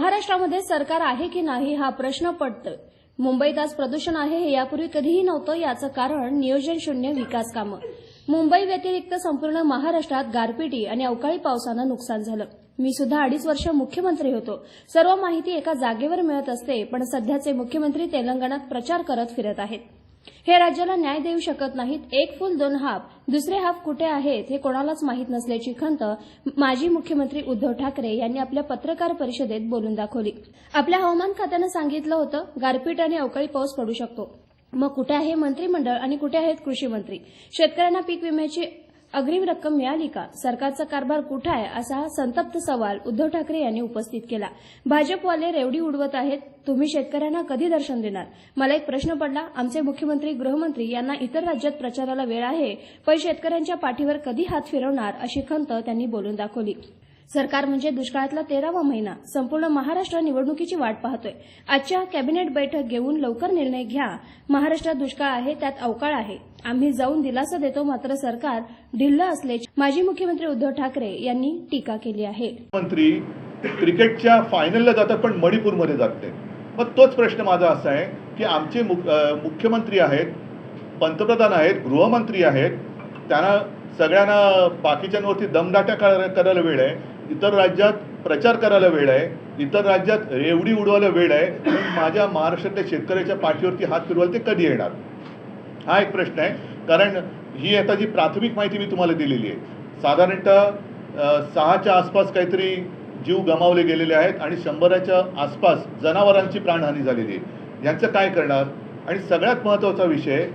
महाराष्ट्रामध्ये सरकार आहे की नाही हा प्रश्न पडतोय। मुंबईत आज प्रदूषण आहे हे यापूर्वी कधीही नव्हतं। याचं कारण नियोजन शून्य विकास कामं। मुंबई व्यतिरिक्त संपूर्ण महाराष्ट्रात गारपिटी आणि अवकाळी पावसानं नुकसान झालं। मी सुद्धा 2.5 वर्ष मुख्यमंत्री होतो। सर्व माहिती एका जागेवर मिळत असते, पण सध्याचे मुख्यमंत्री तेलंगणात प्रचार करत फिरत आहेत। हे राज्याला न्याय देऊ शकत नाहीत। एक फुल दोन हाफ, दुसरे हाफ कुठे आहेत हे कोणालाच माहीत नसल्याची खंत माजी मुख्यमंत्री उद्धव ठाकरे यांनी आपल्या पत्रकार परिषदेत बोलून दाखवली। आपल्या हवामान खात्यानं सांगितलं होतं गारपीट आणि अवकाळी पाऊस पडू शकतो। मग कुठे आहे मंत्रिमंडळ आणि कुठे आहेत कृषी मंत्री? शेतकऱ्यांना पीक विम्याची अग्रिम रक्कम मिळाली का? सरकारचा कारभार कुठे आहे असा संतप्त सवाल उद्धव ठाकरे यांनी उपस्थित केला। भाजपवाले रेवडी उडवत आहेत, तुम्ही शेतकऱ्यांना कधी दर्शन देणार? मला एक प्रश्न पडला, आमचे मुख्यमंत्री गृहमंत्री यांना इतर राज्यात प्रचाराला वेळ आहे, पण शेतकऱ्यांच्या पाठीवर कधी हात फिरवणार अशी खंत त्यांनी बोलून दाखवली। सरकार म्हणजे दुष्काळातला 13वा महिना। संपूर्ण महाराष्ट्र निवडणुकीची वाट पाहतोय। आजच्या कॅबिनेट बैठक घेऊन लवकर निर्णय घ्या। महाराष्ट्रात दुष्काळ आहे, त्यात अवकाळ आहे। आम्ही जाऊन दिलासा देतो, मात्र सरकार ढिल्लं असल्याची माजी मुख्यमंत्री उद्धव ठाकरे यांनी टीका केली आहे। मंत्री क्रिकेटच्या फायनलला जातात पण मणिपूरमध्ये जात नाही। मग तोच प्रश्न माझा असा आहे की आमचे मुख्यमंत्री आहेत, पंतप्रधान आहेत, गृहमंत्री आहेत, त्यांना सगळ्यांना बाकीच्यांवरती दमदाट्या करायला वेळ आहे, इतर राज्यात प्रचार करायला वेळ आहे, इतर राज्यात रेवडी उडवायला वेळ आहे, पण माझ्या महाराष्ट्रातल्या शेतकऱ्याच्या पाठीवरती हात फिरवायला ते कधी येणार? हा एक प्रश्न आहे। कारण ही आता जी प्राथमिक माहिती मी तुम्हाला दिलेली आहे, साधारणतः 6च्या आसपास काहीतरी जीव गमावले गेलेले आहेत आणि 100च्या आसपास जनावरांची प्राणहानी झालेली आहे। यांचं काय करणार? आणि सगळ्यात महत्त्वाचा विषय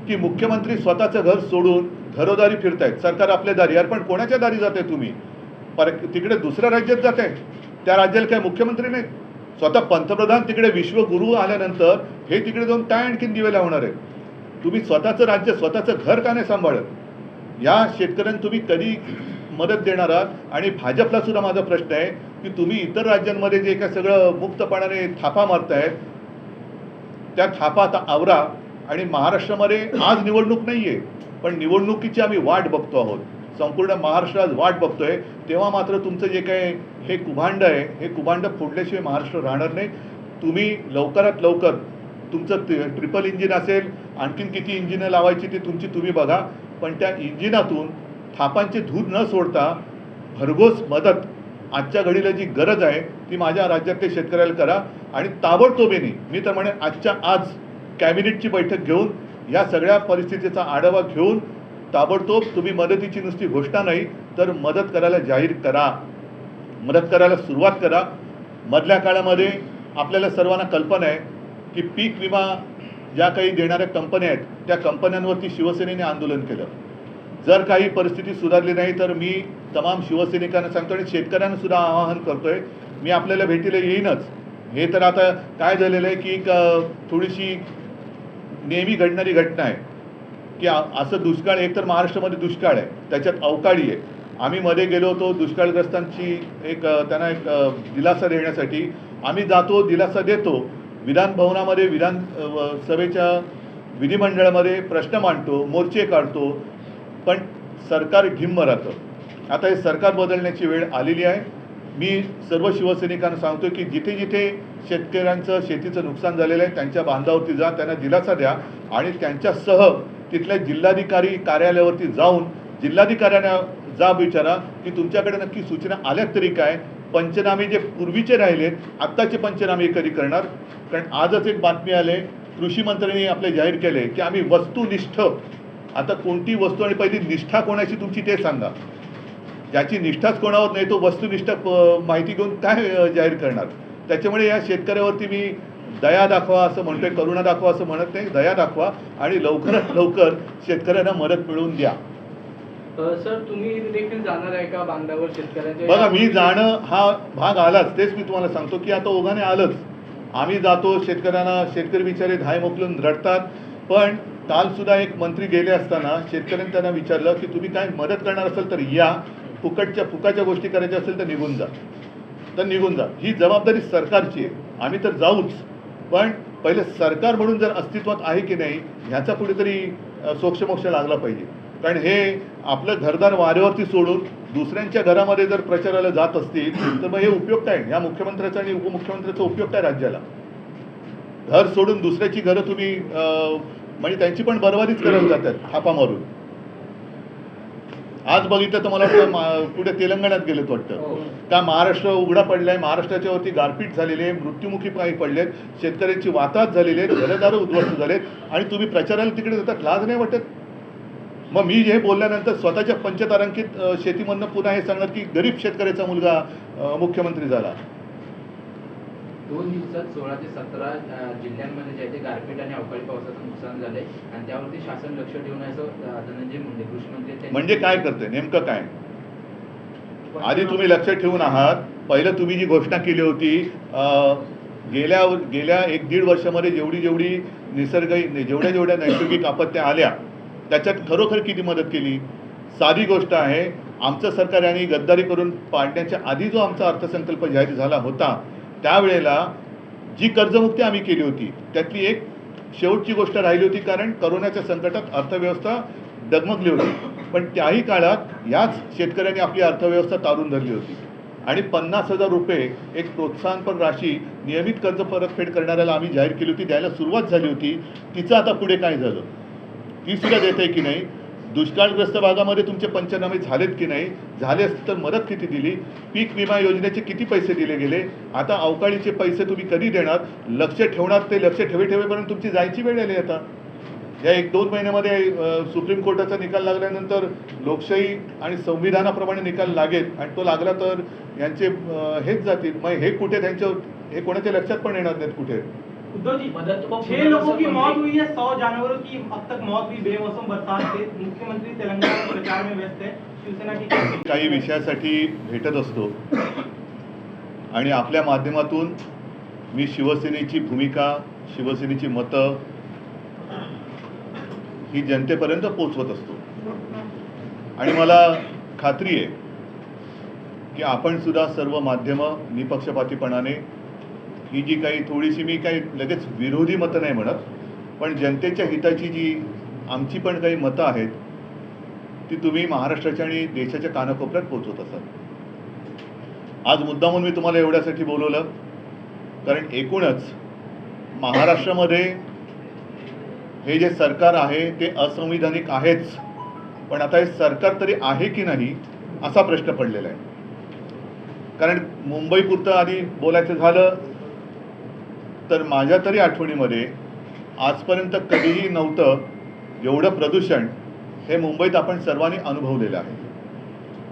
की मुख्यमंत्री स्वतःचं घर सोडून घरोदारी फिरतायत। सरकार आपल्या दारी, यार पण कोणाच्या दारी जाते तुम्ही? तिकडे दुसऱ्या राज्यात जाते, त्या राज्याला काय मुख्यमंत्री नाही? स्वतः पंतप्रधान तिकडे विश्वगुरू आल्यानंतर हे तिकडे जाऊन काय आणखीन दिवे लावणार आहे? तुम्ही स्वतःचं राज्य, स्वतःचं घर का नाही सांभाळत? या शेतकऱ्यांना तुम्ही कधी मदत देणार आहात? आणि भाजपला सुद्धा माझा प्रश्न आहे की तुम्ही इतर राज्यांमध्ये जे काय सगळं मुक्तपणाने थापा मारतायत, त्या थापा आता आवरा। आणि महाराष्ट्रामध्ये आज निवडणूक नाहीये, पण निवडणुकीची आम्ही वाट बघतो आहोत, संपूर्ण महाराष्ट्रात वाट बघतोय। तेव्हा मात्र तुमचं जे काय हे कुभांड आहे, हे कुभांड फोडल्याशिवाय महाराष्ट्र राहणार नाही। तुम्ही लवकरात लवकर तुमचं ट्रिपल इंजिन असेल, आणखीन किती इंजिनं लावायची ते तुम्ही बघा, पण त्या इंजिनातून थापांचे धूर न सोडता भरघोस मदत आजच्या घडीला जी गरज आहे ती माझ्या राज्यातल्या शेतकऱ्याला करा। आणि ताबडतोबीने मी तर म्हणेन आजच्या आज कॅबिनेटची बैठक घेऊन या सगळ्या परिस्थितीचा आढावा घेऊन ताबडतोब तुम्ही मदतीची नुसती घोषणा नाही तर मदत करायला जाहीर करा, मदत करायला सुरुवात करा। मधल्या काळामध्ये आपल्याला सर्वांना कल्पना आहे की पीक विमा ज्या काही देणाऱ्या कंपन्या आहेत त्या कंपन्यांवरती शिवसेनेने आंदोलन केलं। जर काही परिस्थिती सुधारली नाही तर मी तमाम शिवसैनिकांना सांगतो आणि शेतकऱ्यांना सुद्धा आवाहन करतोय, मी आपल्याला भेटीला येईनच। हे तर आता काय झालेलं आहे की थोडीशी नेहमी घडणारी घटना आहे की असं दुष्काळ, एक तर महाराष्ट्रामध्ये दुष्काळ आहे, त्याच्यात अवकाळी आहे। आम्ही मध्ये गेलो होतो दुष्काळग्रस्तांची त्यांना एक दिलासा देण्यासाठी। आम्ही जातो, दिलासा देतो, विधान भवनामध्ये विधानसभेच्या विधिमंडळामध्ये प्रश्न मांडतो, मोर्चे काढतो, पण सरकार ढिम्म राहतं। आता हे सरकार बदलण्याची वेळ आलेली आहे। मी सर्व शिवसैनिकांना सांगतो की जिथे जिथे शेतकऱ्यांचं शेतीचं नुकसान झालेलं आहे त्यांच्या बांधावरती जा, त्यांना दिलासा द्या आणि त्यांच्यासह तिथल्या जिल्हाधिकारी कार्यालयावरती जाऊन जिल्हाधिकाऱ्यांना जा विचारा की तुमच्याकडे नक्की सूचना आल्यात तरी काय? पंचनामे जे पूर्वीचे राहिलेत आत्ताचे पंचनामे कधी करणार? कारण आजच एक बातमी आले, कृषी मंत्र्यांनी आपले जाहीर केले की आम्ही वस्तुनिष्ठ, आता कोणती वस्तू आणि पहिली निष्ठा कोणाची तुमची ते सांगा। ज्याची निष्ठाच कोणावर नाही तो वस्तुनिष्ठ माहिती घेऊन काय जाहीर करणार? त्याच्यामुळे या शेतकऱ्यावरती मी दया दाखवा असं म्हणतोय, करुणा दाखवा असं म्हणत नाही, दया दाखवा आणि लवकरात लवकर शेतकऱ्यांना मदत मिळवून द्या। सर, तुम्ही देखील जाणार आहे का बांधावर शेतकऱ्यांच्या? बघा, मी जाणं हा भाग आलाच, तेच मी तुम्हाला सांगतो की आता ओघाने आलंच। आम्ही जातो, शेतकऱ्यांना, शेतकरी बिचारे धाय मोकलून रडतात। पण काल सुद्धा एक मंत्री गेले असताना शेतकऱ्यांनी त्यांना विचारलं की तुम्ही काय मदत करणार असेल तर या, फुकाच्या गोष्टी करायच्या असेल तर निघून जा। ही जबाबदारी सरकारची आहे, आम्ही तर जाऊच, पण पहिले सरकार म्हणून जर अस्तित्वात आहे की नाही ह्याचा कुठेतरी सोक्षमोक्ष लागला पाहिजे। कारण हे आपलं घरदार वाऱ्यावरती सोडून दुसऱ्यांच्या घरामध्ये जर प्रचाराला जात असतील तर मग हे उपयोग काय? या मुख्यमंत्र्याचा आणि उपमुख्यमंत्र्याचा उपयोग काय राज्याला? घर सोडून दुसऱ्याची घरं तुम्ही म्हणजे त्यांची पण बरबादीच करायला जातात थापा मारून. आज बघितलं तर मला वाटतं कुठे तेलंगणात गेलेत वाटतं का महाराष्ट्र उघडा पडलाय, महाराष्ट्राच्या वरती गारपीट झालेली आहे, मृत्युमुखी काही पडलेत, शेतकऱ्यांची वाताहत झालेली आहेत, घरदारं उद्ध्वस्त झालेत आणि तुम्ही प्रचाराला तिकडे जातात. लाज नाही वाटत? मग मी हे बोलल्यानंतर स्वतःच्या पंचतारांकित शेतीमधनं पुन्हा हे सांगणार की गरीब शेतकऱ्याचा मुलगा मुख्यमंत्री झाला. 2 दिवसात 16 ते 17 जिल्ह्यांमध्ये जे आहे ते गारपीट आणि अवकाळी पावसाचं नुकसान झालंय आणि त्यावरती शासन लक्ष ठेवून असं धनंजय मुंडे कृषी मंत्री म्हणजे काय करते नेमकं काय? आधी तुम्ही लक्ष ठेवून आहात. पहिलं तुम्ही जी घोषणा केली होती गेल्या 1-1.5 वर्षामध्ये जेवढी जेवढ्या नैसर्गिक आपत्त्या आल्या त्याच्यात खरोखर किती मदत केली? साधी गोष्ट आहे, आमचं सरकार यांनी गद्दारी करून पाडण्याच्या आधी जो आमचा अर्थसंकल्प जाहीर झाला होता त्यावेळेला जी कर्जमुक्ती आम्ही केली होती त्यातली एक शेवटची गोष्ट राहिली होती, कारण करोनाच्या संकटात अर्थव्यवस्था डगमगली होती. पण त्याही काळात याच शेतकऱ्यांनी आपली अर्थव्यवस्था तारून धरली होती आणि 50,000 रुपये एक प्रोत्साहनपर राशी नियमित कर्ज परतफेड करणाऱ्याला आम्ही जाहीर केली होती, द्यायला सुरुवात झाली होती. तिचं आता पुढे काय झालं ती सुद्धा देत आहे की नाही? दुष्काळग्रस्त भागामध्ये तुमचे पंचनामे झालेत की नाही? झाले असते तर मदत किती दिली? पीक विमा योजनेचे किती पैसे दिले गेले? आता अवकाळीचे पैसे तुम्ही कधी देणार? लक्ष ठेवणार ते लक्ष ठेवेपर्यंत तुमची जायची वेळ आली. आता या 1-2 महिन्यामध्ये सुप्रीम कोर्टाचा निकाल लागल्यानंतर लोकशाही आणि संविधानाप्रमाणे निकाल लागेल आणि तो लागला तर यांचे हेच जातील. मग हे कुठे हे कोणाच्या लक्षात पण येणार नाहीत कुठे. उद्धव जी, 6 लोगों की मौत हुई है, 100 जानवरों की अब तक मौत हुई बेमौसम बरसात से। मुख्यमंत्री तेलंगाना में प्रचार में व्यस्त है। शिवसेना की काही विषयासाठी भेटत असतो आणि आपल्या माध्यमातून मी शिवसेनेची भूमिका, शिवसेनेची मतं ही जनतेपर्यंत पोचवत असतो आणि मला खात्री आहे की आपण सुद्धा सर्व माध्यमं निपक्षपातीपणाने ही जी काही थोडीशी मी काही लगेच विरोधी मतं नाही म्हणत, पण जनतेच्या हिताची जी आमची पण काही मतं आहेत ती तुम्ही महाराष्ट्राच्या आणि देशाच्या कानाकोपऱ्यात पोहोचवत असाल. आज मुद्दामून मी तुम्हाला एवढ्यासाठी बोलवलं कारण एकूणच महाराष्ट्रामध्ये हे जे सरकार आहे ते असंविधानिक आहेच, पण आता हे सरकार तरी आहे की नाही असा प्रश्न पडलेला आहे. कारण मुंबईपुरतं आधी बोलायचं झालं तर माझ्या तरी आठवणीमध्ये आजपर्यंत कधीही नव्हतं एवढं प्रदूषण हे मुंबईत आपण सर्वांनी अनुभवलेलं आहे.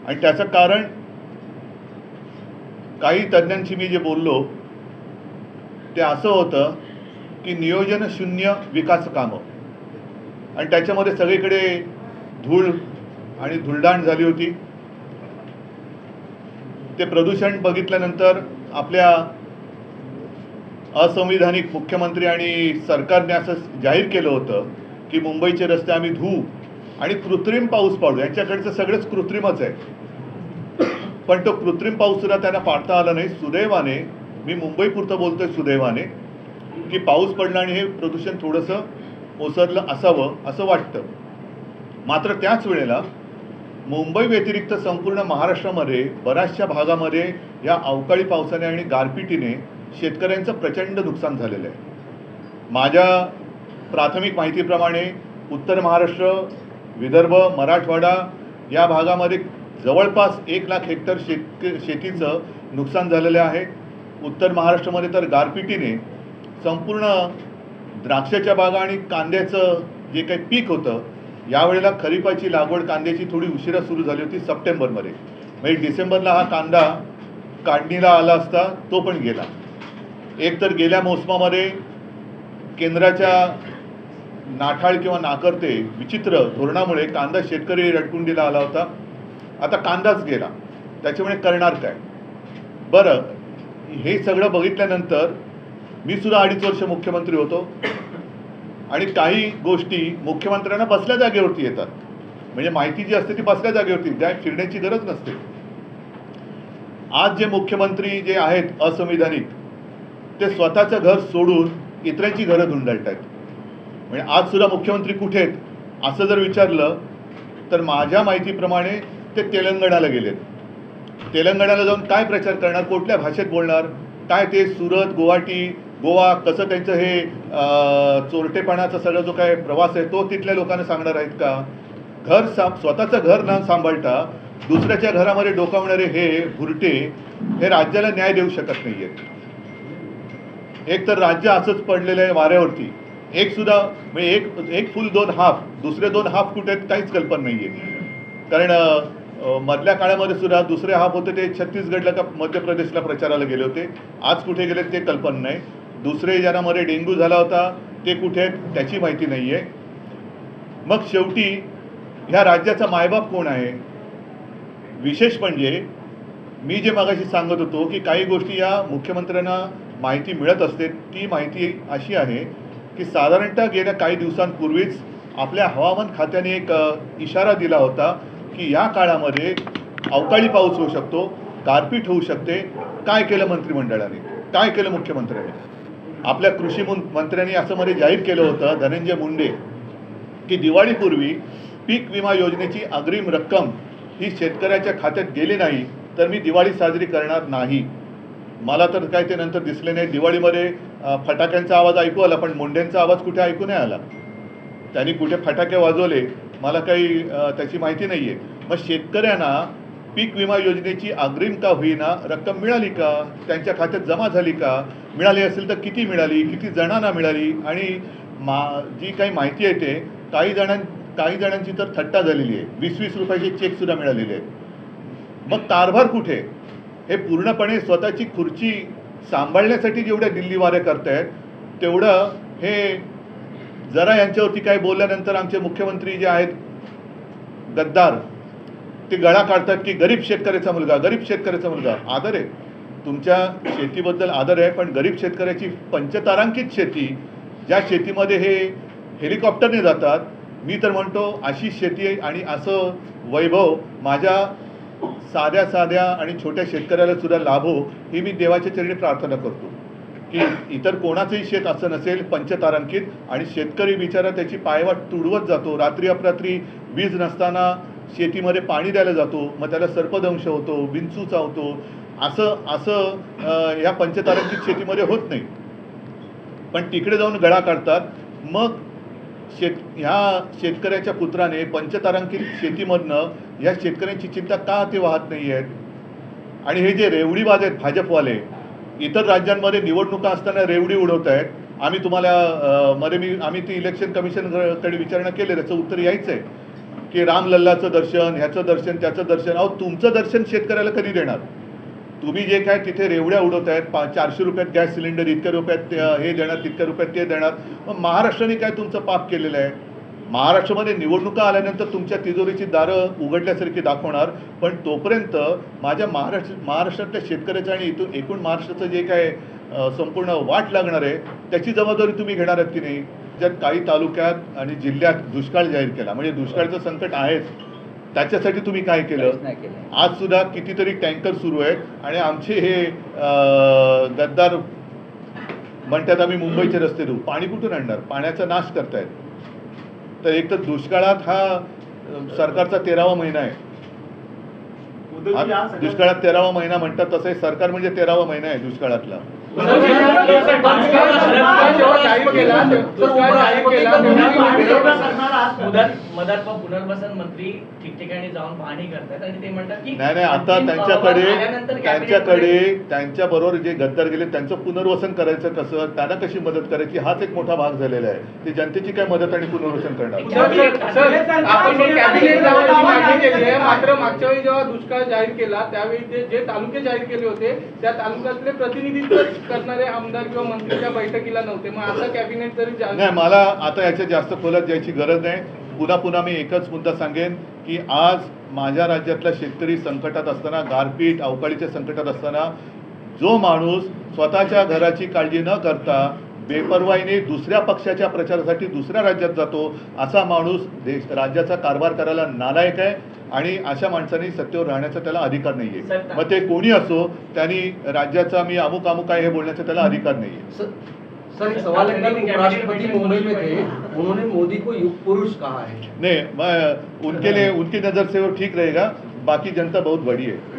आणि त्याचं कारण काही तज्ज्ञांशी मी जे बोललो ते असं होतं की नियोजन शून्य विकास कामं, आणि त्याच्यामध्ये सगळीकडे धूळ आणि धुळदाण झाली होती. ते प्रदूषण बघितल्यानंतर आपल्या असंविधानिक मुख्यमंत्री आणि सरकारने असं जाहीर केलं होतं की मुंबईचे रस्ते आम्ही धुवू आणि कृत्रिम पाऊस पाडू. यांच्याकडचं सगळंच कृत्रिमच आहे, पण तो कृत्रिम पाऊस सुद्धा त्यांना पाडता आला नाही. सुदैवाने, मी मुंबईपुरतं बोलतोय सुदैवाने, की पाऊस पडला आणि हे प्रदूषण थोडंसं ओसरलं असावं असं वाटतं. मात्र त्याच वेळेला मुंबई व्यतिरिक्त संपूर्ण महाराष्ट्रामध्ये बऱ्याचशा भागामध्ये या अवकाळी पावसाने आणि गारपिटीने शेतकऱ्यांचं प्रचंड नुकसान झालेलं आहे. माझ्या प्राथमिक माहितीप्रमाणे उत्तर महाराष्ट्र, विदर्भ, मराठवाडा या भागामध्ये जवळपास 1 लाख हेक्टर शेतीचं नुकसान झालेलं आहे. उत्तर महाराष्ट्रामध्ये तर गारपिटीने संपूर्ण द्राक्षाच्या बागा आणि कांद्याचं जे काही पीक होतं, यावेळेला खरीपाची लागवड कांद्याची थोडी उशिरा सुरू झाली होती सप्टेंबरमध्ये. म्हणजे डिसेंबरला हा कांदा काढणीला आला असता तो पण गेला. एक तर गेल्या मोसमामध्ये केंद्राच्या नाठाळ किंवा नाकर्ते विचित्र धोरणामुळे कांदा शेतकरी रडकुंडीला आला होता. आता कांदाच गेला, त्याच्यामुळे करणार काय? बरं, हे सगळं बघितल्यानंतर मी सुद्धा 2.5 वर्ष मुख्यमंत्री होतो आणि काही गोष्टी मुख्यमंत्र्यांना बसल्या जागेवरती येतात. म्हणजे माहिती जी असते ती बसल्या जागेवरती, त्या फिरण्याची गरज नसते. आज जे मुख्यमंत्री जे आहेत असंविधानिक, ते स्वतःचं घर सोडून इतरांची घरं धुंडाळत आहेत. म्हणजे आज सुद्धा मुख्यमंत्री कुठे आहेत असं जर विचारलं तर माझ्या माहितीप्रमाणे ते तेलंगणाला गेलेत। तेलंगणाला जाऊन काय प्रचार करणार, कुठल्या भाषेत बोलणार, काय ते सुरत, गुवाहाटी, गोवा कसं त्यांचं हे चोरटेपणाचा सगळा जो काय प्रवास आहे तो तिथल्या लोकांना सांगणार आहेत का? स्वतःचं घर न सांभाळता दुसऱ्याच्या घरामध्ये डोकावणारे हे भुरटे हे राज्याला न्याय देऊ शकत नाही आहेत। एक तर राज्य असंच पडलेलं आहे वाऱ्यावरती, एक सुद्धा म्हणजे एक फुल दोन हाफ, दुसरे दोन हाफ कुठे आहेत काहीच कल्पना नाही आहे। कारण मधल्या काळामध्ये सुद्धा दुसरे हाफ होते ते छत्तीसगडला का मध्य प्रदेशला प्रचाराला गेले होते, आज कुठे गेले ते कल्पना नाही। दुसरे ज्यांच्यामध्ये डेंग्यू झाला होता ते कुठे आहेत त्याची माहिती नाही आहे। मग शेवटी ह्या राज्याचा मायबाप कोण आहे? विशेष म्हणजे मी जे मगाशी सांगत होतो की काही गोष्टी या मुख्यमंत्र्यांना माहिती मिळत असते, ती माहिती अशी आहे की साधारणतः गेल्या काही दिवसांपूर्वीच आपल्या हवामान खात्याने एक इशारा दिला होता की या काळामध्ये अवकाळी पाऊस होऊ शकतो, गारपीट होऊ शकते। काय केलं मंत्रिमंडळाने, काय केलं मुख्यमंत्र्यांनी? आपल्या कृषी मंत्र्यांनी असं मध्ये जाहीर केलं होतं धनंजय मुंडे की दिवाळीपूर्वी पीक विमा योजनेची अग्रिम रक्कम ही शेतकऱ्याच्या खात्यात गेली नाही तर मी दिवाळी साजरी करणार नाही। मला तर काय ते नंतर दिसले नाही। दिवाळीमध्ये फटाक्यांचा आवाज ऐकू आला पण मुंडेंचा आवाज कुठे ऐकू नाही आला। त्यांनी कुठे फटाके वाजवले मला काही त्याची माहिती नाही आहे। मग शेतकऱ्यांना पीक विमा योजनेची अग्रिम का होईना रक्कम मिळाली का, त्यांच्या खात्यात जमा झाली का, मिळाली असेल तर किती मिळाली, किती जणांना मिळाली? आणि जी काही माहिती आहे ते काही जणांची तर थट्टा झालेली आहे, 20-20 रुपयाचे चेकसुद्धा मिळालेले आहेत। मग कारभार कुठे? हे पूर्णपणे स्वतःची खुर्ची सांभाळण्यासाठी जेवढ्या दिल्ली वारे करतायत तेवढं हे जरा यांच्यावरती काय बोलल्यानंतर आमचे मुख्यमंत्री जे आहेत गद्दार ते गळा काढतात की गरीब शेतकऱ्याचा मुलगा, गरीब शेतकऱ्याचा मुलगा। आदर आहे तुमच्या शेतीबद्दल, आदर आहे, पण गरीब शेतकऱ्याची पंचतारांकित शेती, ज्या शेतीमध्ये हे हेलिकॉप्टरने जातात, मी तर म्हणतो अशी शेती आणि असं वैभव माझ्या साध्या आणि छोट्या शेतकऱ्याला सुद्धा लाभो ही मी देवाच्या चरणी प्रार्थना करतो की इतर कोणाचंही शेत असं नसेल पंचतारांकित। आणि शेतकरी बिचारा त्याची पायवाट तुडवत जातो, रात्री अपरात्री वीज नसताना शेतीमध्ये पाणी द्यायला जातो, मग त्याला सर्पदंश होतो, विंचू चावतो। असं ह्या पंचतारांकित शेतीमध्ये होत नाही, पण तिकडे जाऊन गळा काढतात। मग ह्या शेतकऱ्याच्या पुत्राने पंचतारांकित शेतीमधनं ह्या शेतकऱ्यांची चिंता का ते वाहत नाही आहेत? आणि हे जे रेवडीबाज आहेत भाजपवाले, इतर राज्यांमध्ये निवडणुका असताना रेवडी उडवत आहेत। आम्ही तुम्हाला आम्ही ती इलेक्शन कमिशनकडे विचारणा केली, त्याचं उत्तर यायचं आहे की रामलल्लाचं दर्शन, ह्याचं दर्शन, त्याचं दर्शन। अहो तुमचं दर्शन शेतकऱ्याला कधी देणार? तुम्ही जे काय तिथे रेवड्या उडवत आहेत, 400 रुपयात गॅस सिलेंडर, इतक्या रुपयात हे देणार, तितक्या रुपयात ते देणार। मग महाराष्ट्राने काय तुमचं पाप केलेलं आहे? महाराष्ट्रामध्ये निवडणुका आल्यानंतर तुमच्या तिजोरीची दारं उघडल्यासारखी दाखवणार, पण तोपर्यंत माझ्या महाराष्ट्रातल्या शेतकऱ्याचं आणि इथून एकूण महाराष्ट्राचं जे काय संपूर्ण वाट लागणार आहे त्याची जबाबदारी तुम्ही घेणार आहात की नाही? ज्यात काही तालुक्यात आणि जिल्ह्यात दुष्काळ जाहीर केला, म्हणजे दुष्काळाचं संकट आहेच, त्याच्यासाठी तुम्ही काय केलं? आज सुद्धा कितीतरी टँकर सुरू आहेत आणि आमचे हे गद्दार म्हणतात आम्ही मुंबईचे रस्ते देऊ, पाणी कुठून आणणार? पाण्याचा नाश करतायत। तर एक तर दुष्काळात हा सरकारचा 13वा महिना आहे, दुष्काळात 13वा महिना म्हणतात, तसं सरकार म्हणजे 13वा महिना आहे दुष्काळातला। मदत व पुनर्वसन मंत्री ठिकठिकाणी जाऊन पाहणी करतात आणि ते म्हणतात की नाही आता त्यांच्या बरोबर जे गद्दार गेले त्यांचं पुनर्वसन करायचं कसं, त्यांना कशी मदत करायची, हाच एक मोठा भाग झालेला आहे। ते जनतेची काय मदत आणि पुनर्वसन करणार? आपण कॅबिनेट लेवलची मागणी केली आहे, मात्र मागच्या वेळी जेव्हा दुष्काळ जाहीर केला त्यावेळी जे तालुके जाहीर केले होते त्या तालुक्यातले प्रतिनिधित्व करणारे आमदार किंवा मंत्री त्या बैठकीला नव्हते। मग आता कॅबिनेट जरी नाही, मला आता याच्या जास्त खोलात जायची गरज नाही। पुन्हा मी एकच मुद्दा सांगेन की आज माझ्या राज्यातला शेतकरी संकटात असताना, गारपीट अवकाळीच्या संकटात असताना, जो माणूस स्वतःच्या घराची काळजी न करता बेपर्वाईने दुसऱ्या पक्षाच्या प्रचारासाठी दुसऱ्या राज्यात जातो, असा माणूस राज्याचा कारभार करायला नालायक आहे आणि अशा माणसाने सत्तेवर राहण्याचा त्याला अधिकार नाही आहे। मग ते कोणी असो, त्यांनी राज्याचा मी अमुक आहे हे बोलण्याचा त्याला अधिकार नाही आहे। सर एक सवाल है, कल उपराष्ट्रपति मुंबई में थे, उन्होंने मोदी को युग पुरुष कहा है। नहीं, मैं उनके लिए उनकी नज़र से वो ठीक रहेगा। बाकी जनता बहुत बड़ी है।